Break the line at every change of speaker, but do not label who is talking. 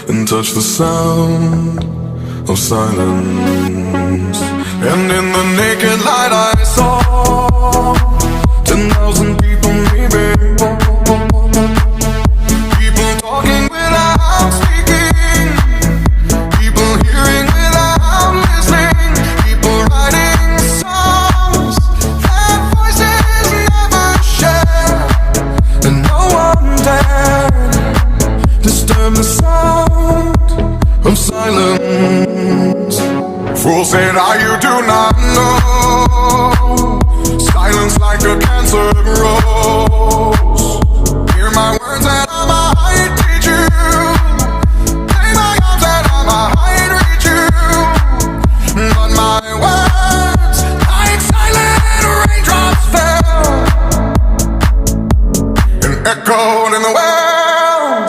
and touch the sound of silence. And in the naked light I saw 10,000 people, maybe. People talking without speaking, people hearing without listening, people writing songs that voices never share, and no one dared disturb the sound of silence. Fool said, you do not know. Silence like a cancer grows.